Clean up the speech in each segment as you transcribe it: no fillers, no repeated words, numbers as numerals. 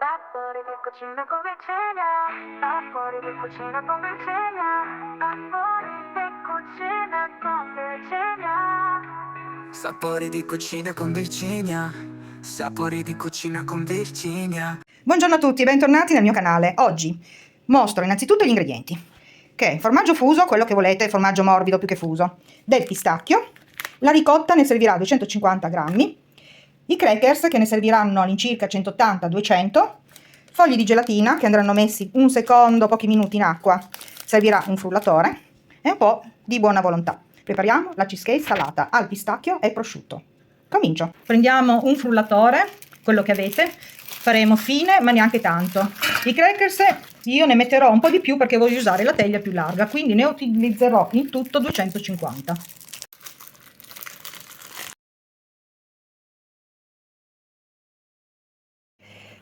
Sapori di cucina con Virginia, sapori di cucina con Virginia, sapori di cucina con Virginia. Sapori di cucina con Virginia. Sapori di cucina con Virginia. Buongiorno a tutti, bentornati nel mio canale. Oggi mostro innanzitutto gli ingredienti, che è formaggio fuso, quello che volete, formaggio morbido più che fuso, del pistacchio, la ricotta ne servirà 250 grammi, i crackers che ne serviranno all'incirca 180-200, fogli di gelatina che andranno messi un secondo, pochi minuti in acqua, servirà un frullatore e un po' di buona volontà. Prepariamo la cheesecake salata al pistacchio e prosciutto. Comincio. Prendiamo un frullatore, quello che avete, faremo fine ma neanche tanto. I crackers io ne metterò un po' di più perché voglio usare la teglia più larga, quindi ne utilizzerò in tutto 250.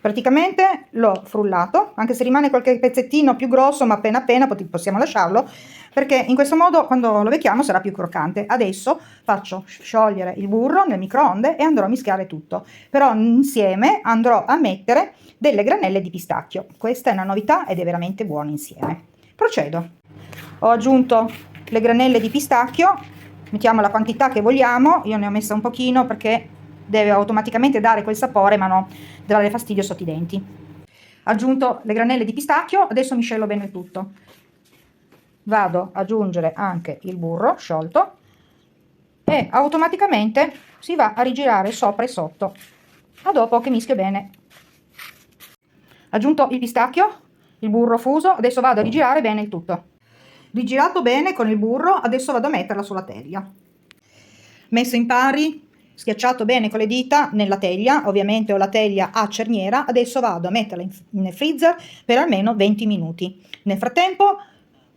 Praticamente l'ho frullato, anche se rimane qualche pezzettino più grosso, ma appena appena possiamo lasciarlo, perché in questo modo quando lo becchiamo sarà più croccante. Adesso faccio sciogliere il burro nel microonde e andrò a mischiare tutto, però insieme andrò a mettere delle granelle di pistacchio. Questa è una novità ed è veramente buono insieme. Procedo. Ho aggiunto le granelle di pistacchio, mettiamo la quantità che vogliamo, io ne ho messa un pochino perché deve automaticamente dare quel sapore ma non dare fastidio sotto i denti. Aggiunto le granelle di pistacchio, adesso miscelo bene il tutto. Vado ad aggiungere anche il burro sciolto e automaticamente si va a rigirare sopra e sotto. A dopo che mischio bene. Aggiunto il pistacchio, il burro fuso, adesso vado a rigirare bene il tutto. Rigirato bene con il burro, adesso vado a metterla sulla teglia. Messo in pari, schiacciato bene con le dita nella teglia, ovviamente ho la teglia a cerniera, adesso vado a metterla in freezer per almeno 20 minuti. Nel frattempo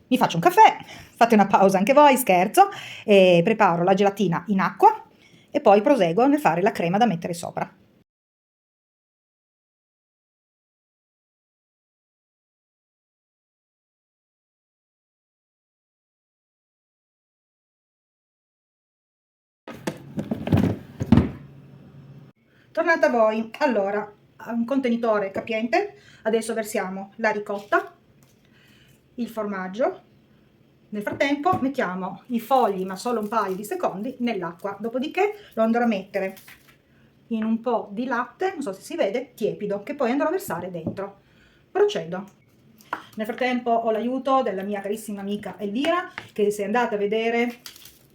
mi faccio un caffè, fate una pausa anche voi, scherzo, e preparo la gelatina in acqua e poi proseguo nel fare la crema da mettere sopra. Tornate a voi, allora, un contenitore capiente, adesso versiamo la ricotta, il formaggio, nel frattempo mettiamo i fogli, ma solo un paio di secondi, nell'acqua, dopodiché lo andrò a mettere in un po' di latte, non so se si vede, tiepido, che poi andrò a versare dentro. Procedo. Nel frattempo ho l'aiuto della mia carissima amica Elvira, che se andate a vedere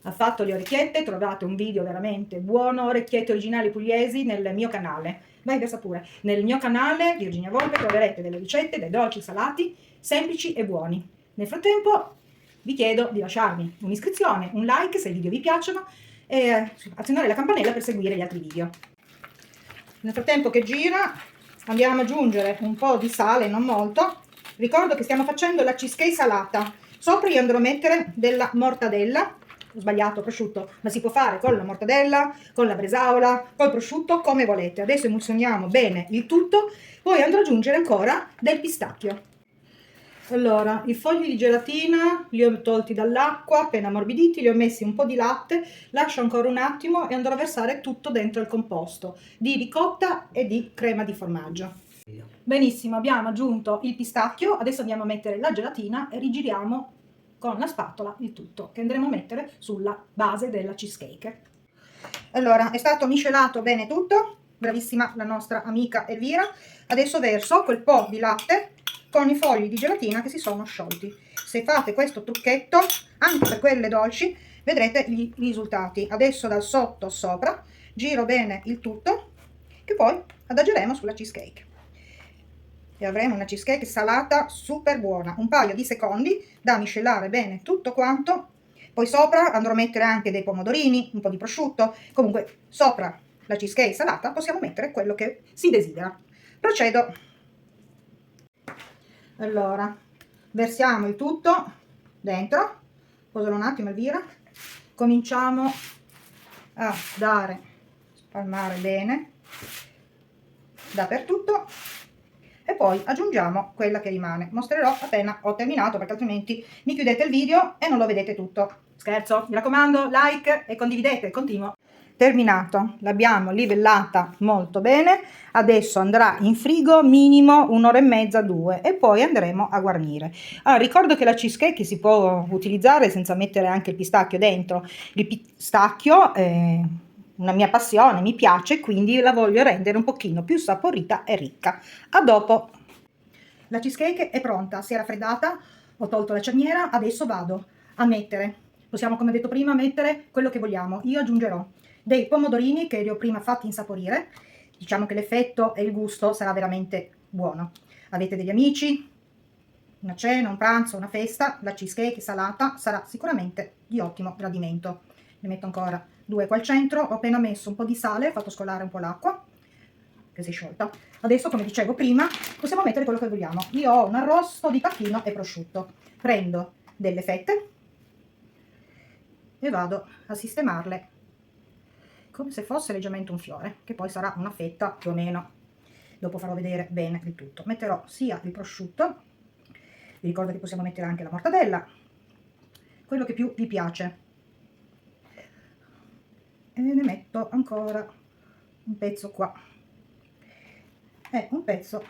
ha fatto le orecchiette, trovate un video veramente buono, orecchiette originali pugliesi nel mio canale. Vai, versa pure. Nel mio canale Virginia Volpe troverete delle ricette, dei dolci salati, semplici e buoni. Nel frattempo vi chiedo di lasciarmi un'iscrizione, un like se i video vi piacciono e azionare la campanella per seguire gli altri video. Nel frattempo che gira andiamo ad aggiungere un po' di sale, non molto. Ricordo che stiamo facendo la cheesecake salata. Sopra io andrò a mettere della mortadella, ho sbagliato, prosciutto, ma si può fare con la mortadella, con la bresaola, col prosciutto, come volete. Adesso emulsioniamo bene il tutto, poi andrò ad aggiungere ancora del pistacchio. Allora, i fogli di gelatina li ho tolti dall'acqua, appena ammorbiditi, li ho messi un po' di latte, lascio ancora un attimo e andrò a versare tutto dentro il composto di ricotta e di crema di formaggio. Benissimo, abbiamo aggiunto il pistacchio, adesso andiamo a mettere la gelatina e rigiriamo con la spatola il tutto, che andremo a mettere sulla base della cheesecake. Allora, è stato miscelato bene tutto, bravissima la nostra amica Elvira. Adesso verso quel po' di latte con i fogli di gelatina che si sono sciolti. Se fate questo trucchetto, anche per quelle dolci, vedrete i risultati. Adesso dal sotto sopra giro bene il tutto, che poi adageremo sulla cheesecake. E avremo una cheesecake salata super buona. Un paio di secondi da miscelare bene tutto quanto. Poi sopra andrò a mettere anche dei pomodorini, un po' di prosciutto. Comunque sopra la cheesecake salata possiamo mettere quello che si desidera. Procedo. Allora, versiamo il tutto dentro. Posalo un attimo, Elvira. Cominciamo a spalmare bene dappertutto. E poi aggiungiamo quella che rimane. Mostrerò appena ho terminato, perché altrimenti mi chiudete il video e non lo vedete tutto. Scherzo, mi raccomando, like e condividete. Continuo. Terminato, l'abbiamo livellata molto bene. Adesso andrà in frigo minimo un'ora e mezza, 2, e poi andremo a guarnire. Allora, ricordo che la cheesecake si può utilizzare senza mettere anche il pistacchio dentro. Il pistacchio è una mia passione, mi piace, quindi la voglio rendere un pochino più saporita e ricca. A dopo. La cheesecake è pronta, si è raffreddata, ho tolto la cerniera, adesso vado a mettere, possiamo, come detto prima, mettere quello che vogliamo. Io aggiungerò dei pomodorini che li ho prima fatti insaporire. Diciamo che l'effetto e il gusto sarà veramente buono. Avete degli amici, una cena, un pranzo, una festa, la cheesecake salata sarà sicuramente di ottimo gradimento. Ne metto ancora 2 qua al centro, ho appena messo un po' di sale, ho fatto scolare un po' l'acqua che si è sciolta. Adesso, come dicevo prima, possiamo mettere quello che vogliamo. Io ho un arrosto di tacchino e prosciutto. Prendo delle fette e vado a sistemarle come se fosse leggermente un fiore, che poi sarà una fetta più o meno. Dopo farò vedere bene il tutto. Metterò sia il prosciutto, vi ricordo che possiamo mettere anche la mortadella, quello che più vi piace, e ne metto ancora un pezzo qua e un pezzo.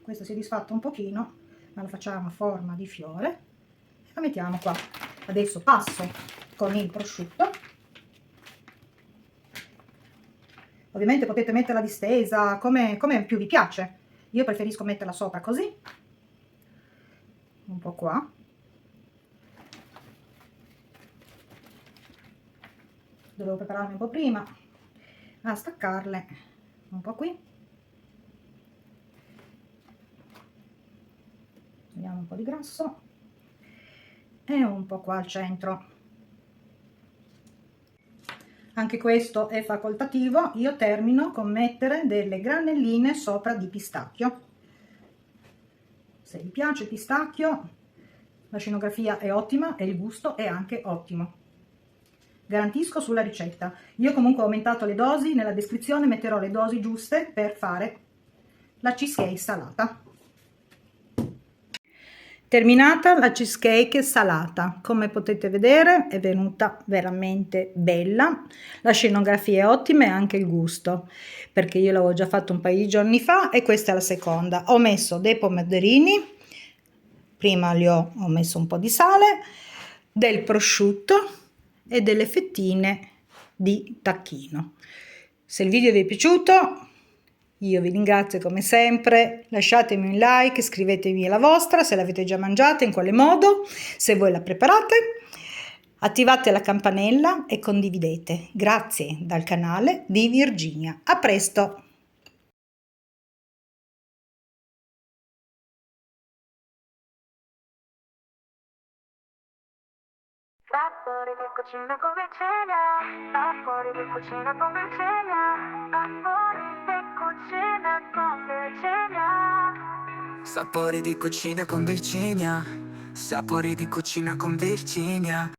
Questo si è disfatto un pochino, ma lo facciamo a forma di fiore e la mettiamo qua. Adesso passo con il prosciutto. Ovviamente potete metterla distesa come più vi piace. Io preferisco metterla sopra così, un po' qua. Dovevo prepararmi un po' prima a staccarle, un po' qui. Togliamo un po' di grasso e un po' qua al centro. Anche questo è facoltativo. Io termino con mettere delle granelline sopra di pistacchio. Se vi piace il pistacchio, la scenografia è ottima e il gusto è anche ottimo. Garantisco sulla ricetta. Io comunque ho aumentato le dosi, nella descrizione metterò le dosi giuste per fare la cheesecake salata. Terminata la cheesecake salata, come potete vedere è venuta veramente bella, la scenografia è ottima e anche il gusto, perché io l'avevo già fatto un paio di giorni fa e questa è la seconda. Ho messo dei pomodorini, prima ho messo un po' di sale, del prosciutto e delle fettine di tacchino. Se il video vi è piaciuto, io vi ringrazio come sempre, lasciatemi un like, scrivetemi la vostra, se l'avete già mangiata, in quale modo, se voi la preparate, attivate la campanella e condividete. Grazie dal canale di Virginia. A presto! Sapori di cucina con Virginia, sapori di cucina con Virginia, sapori di cucina con Virginia. Sapori di cucina con Virginia. Sapori di cucina con Virginia.